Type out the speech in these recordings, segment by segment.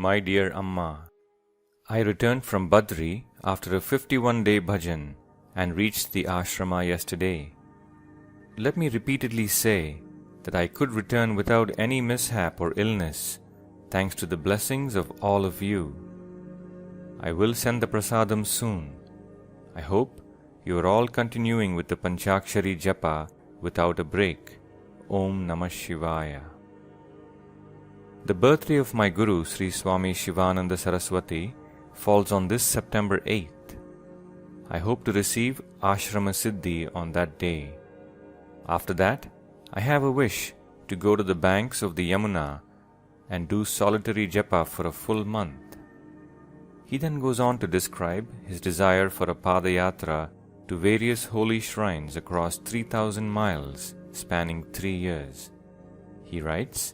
My dear Amma, I returned from Badri after a 51-day bhajan and reached the ashrama yesterday. Let me repeatedly say that I could return without any mishap or illness, thanks to the blessings of all of you. I will send the prasadam soon. I hope you are all continuing with the Panchakshari Japa without a break. Om Namah Shivaya. The birthday of my Guru Sri Swami Shivananda Saraswati falls on this September 8th. I hope to receive Ashrama Siddhi on that day. After that, I have a wish to go to the banks of the Yamuna and do solitary japa for a full month. He then goes on to describe his desire for a Padayatra to various holy shrines across 3,000 miles spanning 3 years. He writes,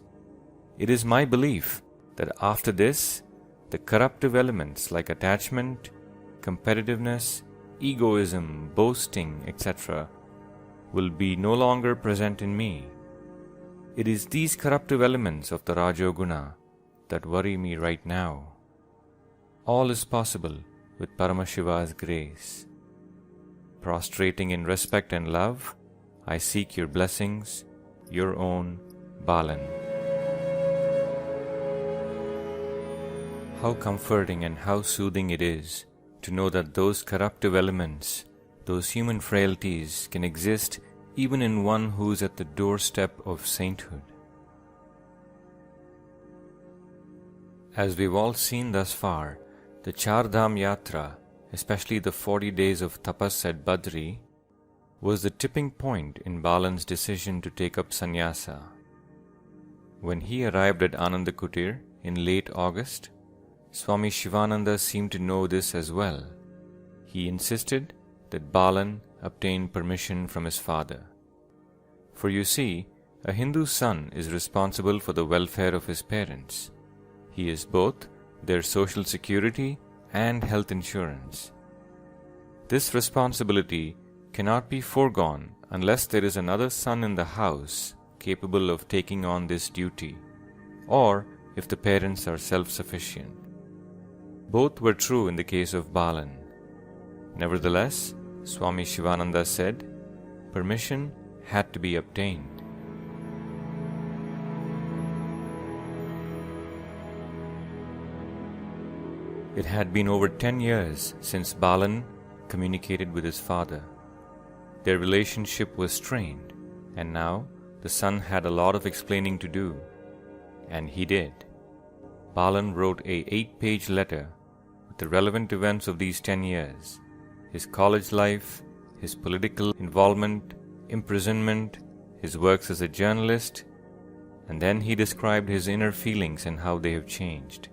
"It is my belief that after this, the corruptive elements like attachment, competitiveness, egoism, boasting, etc. will be no longer present in me. It is these corruptive elements of the Rajoguna that worry me right now. All is possible with Paramashiva's grace. Prostrating in respect and love, I seek your blessings, your own Balan." How comforting and how soothing it is to know that those corruptive elements, those human frailties, can exist even in one who is at the doorstep of sainthood. As we've all seen thus far, the Char Dham Yatra, especially the 40 days of tapas at Badri, was the tipping point in Balan's decision to take up sannyasa. When he arrived at Anandakutir in late August, Swami Shivananda seemed to know this as well. He insisted that Balan obtain permission from his father. For you see, a Hindu son is responsible for the welfare of his parents. He is both their social security and health insurance. This responsibility cannot be foregone unless there is another son in the house capable of taking on this duty, or if the parents are self-sufficient. Both were true in the case of Balan. Nevertheless, Swami Shivananda said, permission had to be obtained. It had been over 10 years since Balan communicated with his father. Their relationship was strained, and now the son had a lot of explaining to do. And he did. Balan wrote a 8-page letter with the relevant events of these 10 years. His college life, his political involvement, imprisonment, his works as a journalist, and then he described his inner feelings and how they have changed.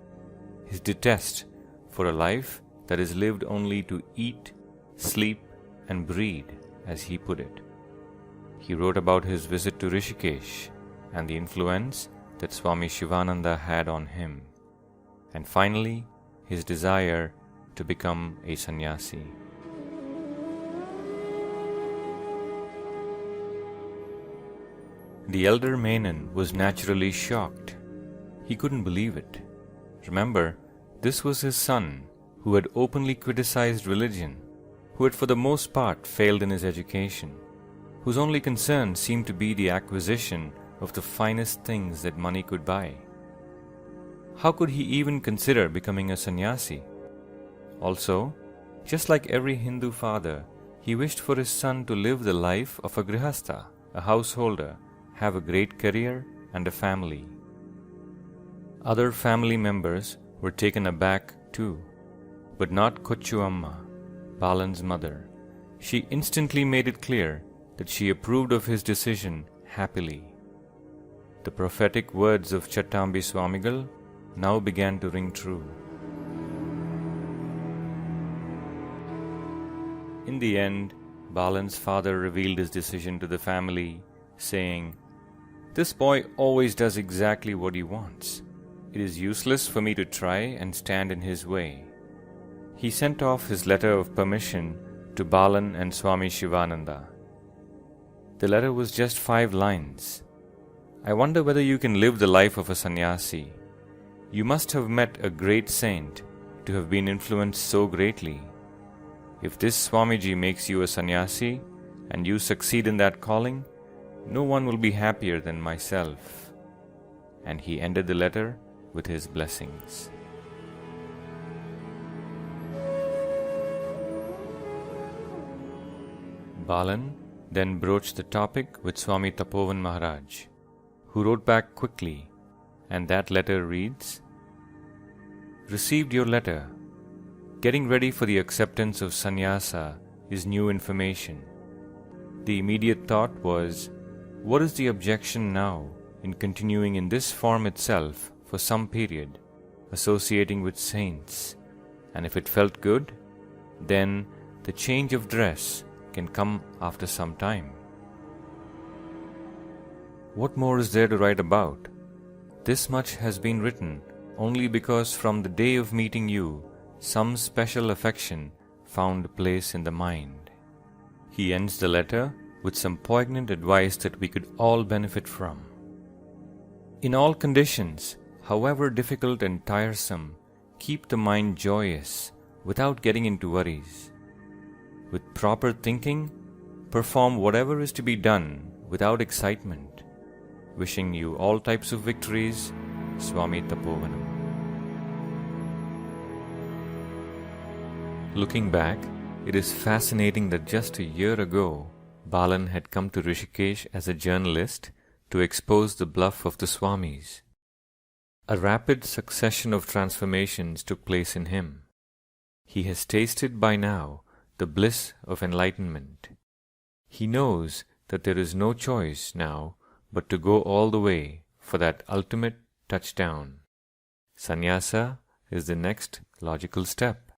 His detest for a life that is lived only to eat, sleep, and breed, as he put it. He wrote about his visit to Rishikesh and the influence that Swami Shivananda had on him, and finally, his desire to become a sannyasi. The elder Menon was naturally shocked. He couldn't believe it. Remember, this was his son, who had openly criticized religion, who had for the most part failed in his education, whose only concern seemed to be the acquisition of the finest things that money could buy. How could he even consider becoming a sannyasi? Also, just like every Hindu father, he wished for his son to live the life of a grihastha, a householder, have a great career and a family. Other family members were taken aback too, but not Kochu Amma, Balan's mother. She instantly made it clear that she approved of his decision happily. The prophetic words of Chattambi Swamigal now began to ring true. In the end, Balan's father revealed his decision to the family, saying, "This boy always does exactly what he wants. It is useless for me to try and stand in his way." He sent off his letter of permission to Balan and Swami Shivananda. The letter was just 5 lines. "I wonder whether you can live the life of a sannyasi. You must have met a great saint to have been influenced so greatly. If this Swamiji makes you a sannyasi and you succeed in that calling, no one will be happier than myself." And he ended the letter with his blessings. Balan then broached the topic with Swami Tapovan Maharaj, who wrote back quickly, and that letter reads, "Received your letter. Getting ready for the acceptance of sannyasa is new information. The immediate thought was, what is the objection now in continuing in this form itself for some period, associating with saints, and if it felt good, then the change of dress can come after some time. What more is there to write about? This much has been written only because from the day of meeting you, some special affection found place in the mind." He ends the letter with some poignant advice that we could all benefit from. In all conditions, however difficult and tiresome, keep the mind joyous without getting into worries. With proper thinking, perform whatever is to be done without excitement. Wishing you all types of victories, Swami Tapovanam. Looking back, it is fascinating that just a year ago, Balan had come to Rishikesh as a journalist to expose the bluff of the Swamis. A rapid succession of transformations took place in him. He has tasted by now the bliss of enlightenment. He knows that there is no choice now but to go all the way for that ultimate touchdown. Sannyasa is the next logical step.